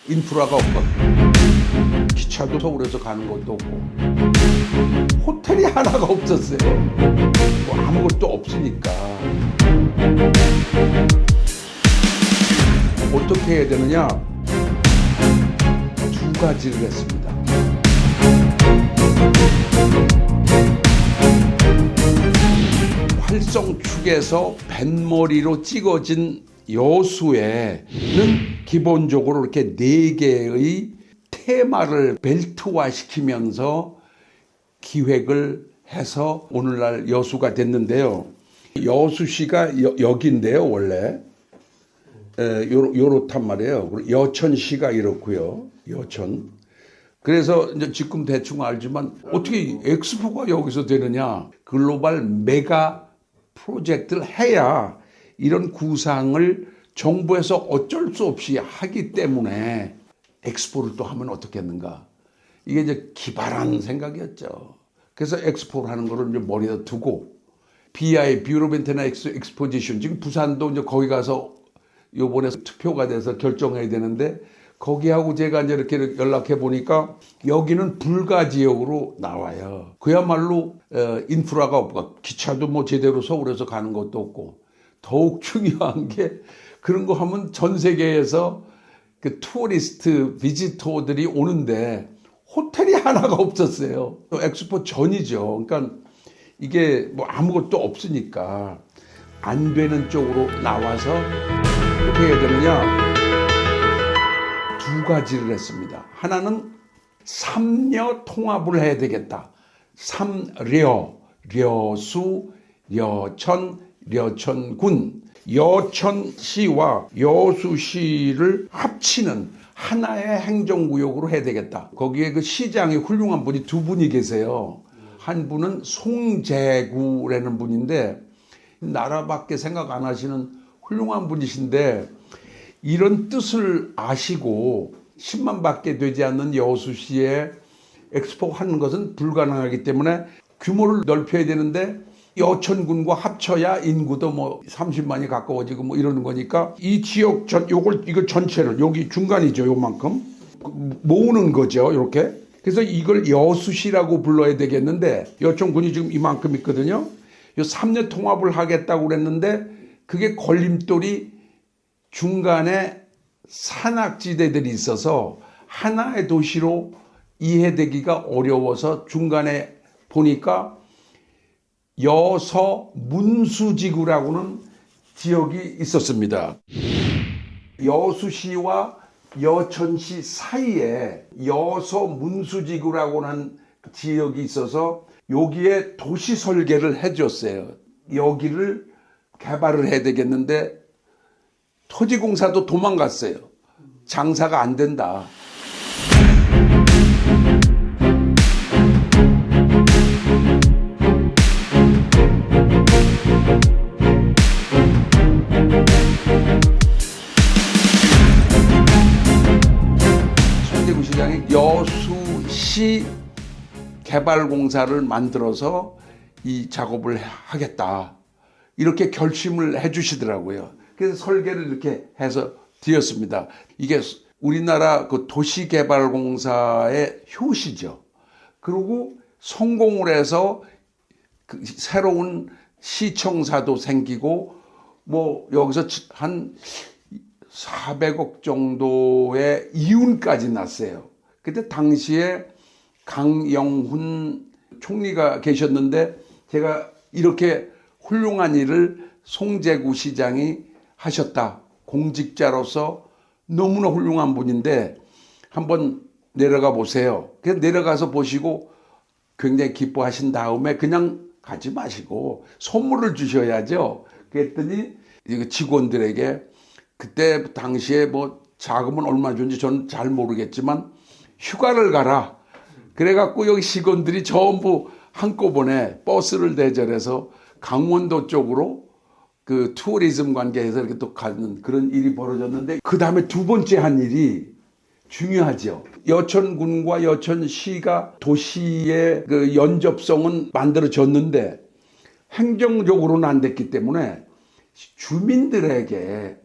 인프라가 없고 기차도 서울에서 가는 것도 없고 호텔이 하나가 없었어요. 뭐 아무것도 없으니까 어떻게 해야 되느냐, 두 가지를 했습니다. 활성축에서 뱃머리로 찍어진 여수에는 기본적으로 이렇게 4개의 테마를 벨트화 시키면서 기획을 해서 오늘날 여수가 됐는데요. 여수시가 여기인데요, 원래. 요렇단 말이에요. 여천시가 이렇고요. 여천. 그래서 이제 지금 대충 알지만 어떻게 엑스포가 여기서 되느냐. 글로벌 메가 프로젝트를 해야 이런 구상을 정부에서 어쩔 수 없이 하기 때문에 엑스포를 또 하면 어떻겠는가. 이게 이제 기발한 생각이었죠. 그래서 엑스포를 하는 거를 이제 머리에 두고 BI, 뷰러 오브 인터내셔널 익스포지션, 지금 부산도 이제 거기 가서 요번에 투표가 돼서 결정해야 되는데 거기하고 제가 이제 이렇게 연락해 보니까 여기는 불가 지역으로 나와요. 그야말로 인프라가 없고 기차도 뭐 제대로 서울에서 가는 것도 없고 더욱 중요한 게 그런 거 하면 전 세계에서 그 투어리스트 비지터들이 오는데 호텔이 하나가 없었어요. 엑스포 전이죠. 그러니까 이게 뭐 아무것도 없으니까 안 되는 쪽으로 나와서 어떻게 해야 되느냐, 두 가지를 했습니다. 하나는 삼려 통합을 해야 되겠다. 삼려, 려수, 여천, 려천군, 여천시와 여수시를 합치는 하나의 행정구역으로 해야 되겠다. 거기에 그 시장이 훌륭한 분이 두 분이 계세요. 한 분은 송재구라는 분인데 나라밖에 생각 안 하시는 훌륭한 분이신데 이런 뜻을 아시고 10만 밖에 되지 않는 여수시에 엑스포 하는 것은 불가능하기 때문에 규모를 넓혀야 되는데 여천군과 합쳐야 인구도 뭐 30만이 가까워지고 뭐 이러는 거니까 이 지역 이거 전체를 여기 중간이죠. 요만큼 모으는 거죠. 이렇게. 그래서 이걸 여수시라고 불러야 되겠는데 여천군이 지금 이만큼 있거든요. 요 3년 통합을 하겠다고 그랬는데 그게 걸림돌이 중간에 산악지대들이 있어서 하나의 도시로 이해되기가 어려워서 중간에 보니까 여서문수지구라고는 지역이 있었습니다. 여수시와 여천시 사이에 여서문수지구라고 하는 지역이 있어서 여기에 도시 설계를 해줬어요. 여기를 개발을 해야 되겠는데 토지공사도 도망갔어요. 장사가 안 된다. 송재구 시장이 여수시 개발공사를 만들어서 이 작업을 하겠다. 이렇게 결심을 해 주시더라고요. 그래서 설계를 이렇게 해서 드렸습니다. 이게 우리나라 그 도시개발공사의 효시죠. 그리고 성공을 해서 그 새로운 시청사도 생기고 뭐 여기서 한 400억 정도의 이윤까지 났어요. 그때 당시에 강영훈 총리가 계셨는데 제가 이렇게 훌륭한 일을 송재구 시장이 하셨다. 공직자로서 너무나 훌륭한 분인데 한번 내려가 보세요. 그래서 내려가서 보시고 굉장히 기뻐하신 다음에 그냥 가지 마시고 선물을 주셔야죠. 그랬더니 직원들에게 그때 당시에 뭐 자금은 얼마 줬는지 저는 잘 모르겠지만 휴가를 가라. 그래갖고 여기 직원들이 전부 한꺼번에 버스를 대절해서 강원도 쪽으로 그 투어리즘 관계에서 이렇게 또 가는 그런 일이 벌어졌는데 그 다음에 두 번째 한 일이 중요하죠. 여천군과 여천시가 도시의 그 연접성은 만들어졌는데 행정적으로는 안 됐기 때문에 주민들에게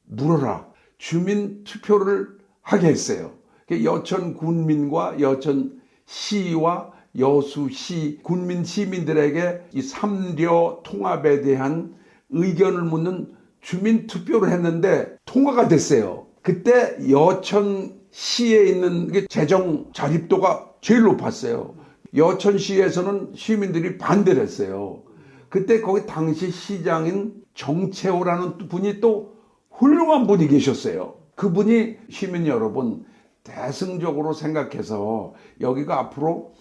물어라. 주민 투표를 하게 했어요. 여천 군민과 여천 시와 여수시 군민 시민들에게 이 삼려 통합에 대한 의견을 묻는 주민 투표를 했는데 통과가 됐어요. 그때 여천시에 있는 재정 자립도가 제일 높았어요. 여천시에서는 시민들이 반대를 했어요. 그때 거기 당시 시장인 정채호라는 분이 또 훌륭한 분이 계셨어요. 그분이 시민 여러분 대승적으로 생각해서 여기가 앞으로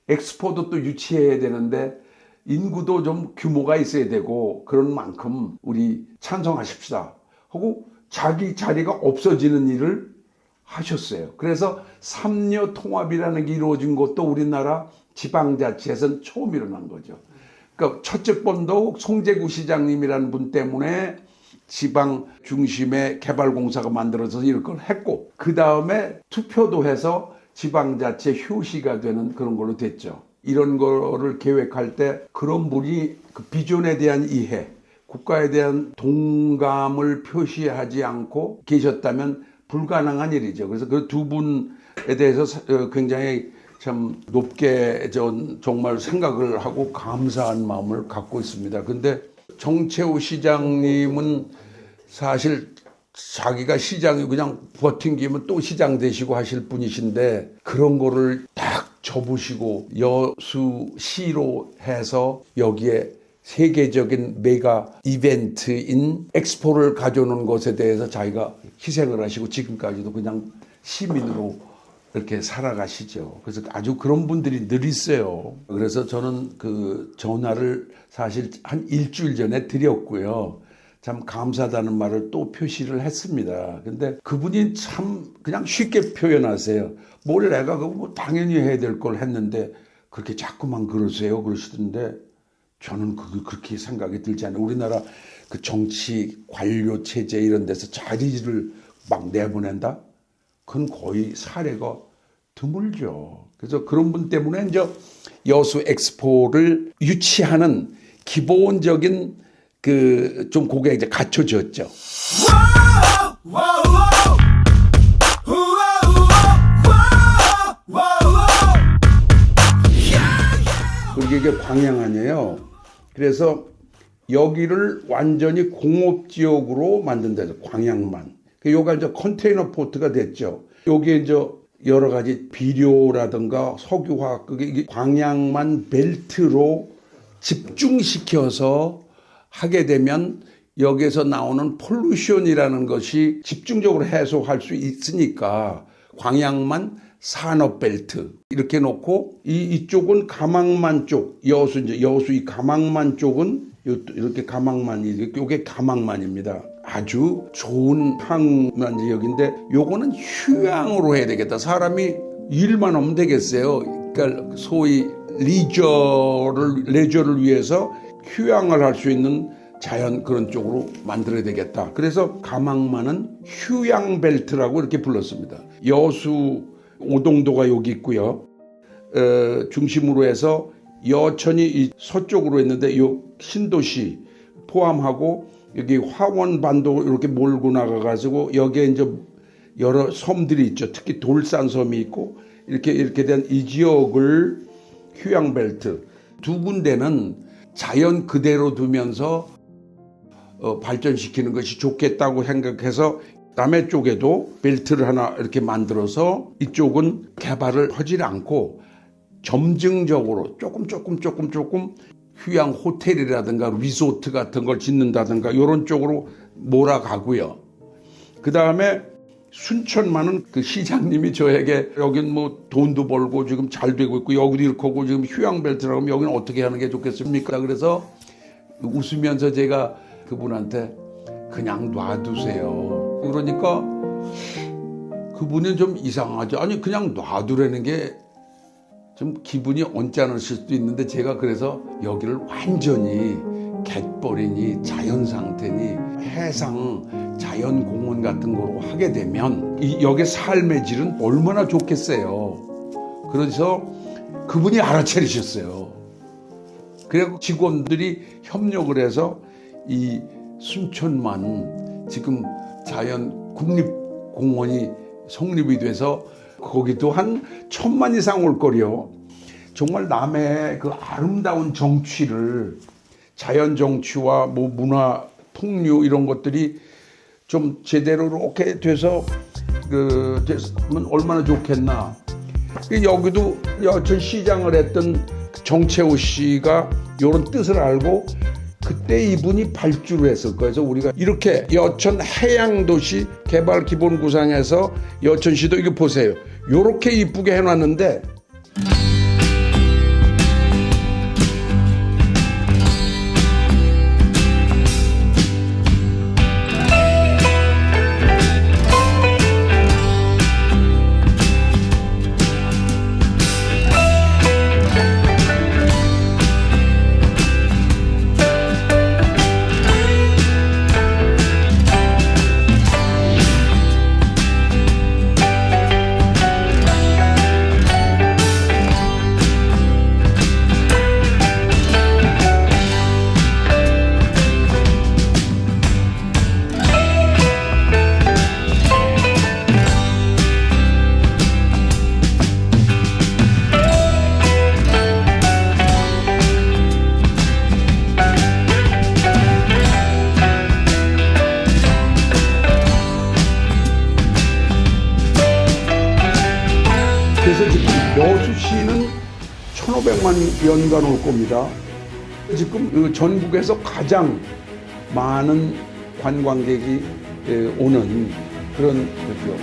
엑스포도 또 유치해야 되는데 인구도 좀 규모가 있어야 되고 그런 만큼 우리 찬성하십시다 하고 자기 자리가 없어지는 일을 하셨어요. 그래서 삼려 통합이라는 게 이루어진 것도 우리나라 지방자치에서는 처음 일어난 거죠. 그러니까 첫째 번도 송재구 시장님이라는 분 때문에 지방 중심의 개발공사가 만들어져서 이런 걸 했고 그 다음에 투표도 해서 지방자치 효시가 되는 그런 걸로 됐죠. 이런 거를 계획할 때 그런 분이 그 비전에 대한 이해, 국가에 대한 동감을 표시하지 않고 계셨다면 불가능한 일이죠. 그래서 그 두 분에 대해서 굉장히 참 높게 정말 생각을 하고 감사한 마음을 갖고 있습니다. 근데 정채우 시장님은 사실 자기가 시장이 그냥 버팅기면 또 시장 되시고 하실 분이신데 그런 거를 딱 접으시고 여수시로 해서 여기에 세계적인 메가 이벤트인 엑스포를 가져오는 것에 대해서 자기가 희생을 하시고 지금까지도 그냥 시민으로 이렇게 살아가시죠. 그래서 아주 그런 분들이 늘 있어요. 그래서 저는 그 전화를 사실 한 일주일 전에 드렸고요. 참 감사하다는 말을 또 표시를 했습니다. 근데 그분이 참 그냥 쉽게 표현하세요. 뭘 내가 그거 뭐 당연히 해야 될 걸 했는데 그렇게 자꾸만 그러세요 그러시던데 저는 그렇게 생각이 들지 않아요. 우리나라 그 정치 관료 체제 이런 데서 자리를 막 내보낸다? 그건 거의 사례가 드물죠. 그래서 그런 분 때문에 이제 여수 엑스포를 유치하는 기본적인 좀 그게 이제 갖춰졌죠. 그리고 이게 광양안이에요. 그래서 여기를 완전히 공업지역으로 만든다. 광양만. 여기가 이제 컨테이너 포트가 됐죠. 여기에 이제 여러 가지 비료라든가 석유화학, 그게 광양만 벨트로 집중시켜서 하게 되면 여기에서 나오는 폴루션이라는 것이 집중적으로 해소할 수 있으니까 광양만 산업벨트 이렇게 놓고 이쪽은 가망만 쪽 여수 이 가망만 쪽은 이렇게 가망만이 이게 가망만입니다. 아주 좋은 항만 지역인데 요거는 휴양으로 해야 되겠다. 사람이 일만 하면 되겠어요. 그러니까 소위 레저를 위해서 휴양을 할 수 있는 자연 그런 쪽으로 만들어야 되겠다. 그래서 가망만은 휴양벨트라고 이렇게 불렀습니다. 여수 오동도가 여기 있고요. 중심으로 해서 여천이 서쪽으로 있는데 요 신도시 포함하고 여기 화원반도 이렇게 몰고 나가가지고 여기에 이제 여러 섬들이 있죠. 특히 돌산섬이 있고 이렇게 된 이 지역을 휴양벨트 두 군데는 자연 그대로 두면서 발전시키는 것이 좋겠다고 생각해서 남해 쪽에도 벨트를 하나 이렇게 만들어서 이쪽은 개발을 하지 않고 점증적으로 조금 휴양 호텔이라든가 리조트 같은 걸 짓는다든가 이런 쪽으로 몰아가고요. 그 다음에 순천만은 그 시장님이 저에게 여긴 뭐 돈도 벌고 지금 잘 되고 있고 여기도 이렇게 하고 지금 휴양벨트라고 하면 여기는 어떻게 하는 게 좋겠습니까? 그래서 웃으면서 제가 그분한테 그냥 놔두세요. 그러니까 그분이 좀 이상하죠. 아니 그냥 놔두라는 게 좀 기분이 언짢으실 수도 있는데 제가 그래서 여기를 완전히 갯벌이니 자연 상태니 해상 자연공원 같은 거로 하게 되면 여기 삶의 질은 얼마나 좋겠어요. 그래서 그분이 알아차리셨어요. 그리고 직원들이 협력을 해서 이 순천만 지금 자연 국립공원이 성립이 돼서 거기도 한 1,000만 이상 올 거리요. 정말 남의 그 아름다운 정취를 자연 정취와 뭐 문화 풍류 이런 것들이 좀 제대로 이렇게 돼서 됐으면 얼마나 좋겠나. 여기도 여천 시장을 했던 정채우 씨가 이런 뜻을 알고 그때 이분이 발주를 했을 거예요. 그래서 우리가 이렇게 여천 해양도시 개발기본구상에서 여천시도 이거 보세요. 이렇게 이쁘게 해놨는데 그래서 지금 여수시는 1,500만 연간 올 겁니다. 지금 전국에서 가장 많은 관광객이 오는 그런 거죠.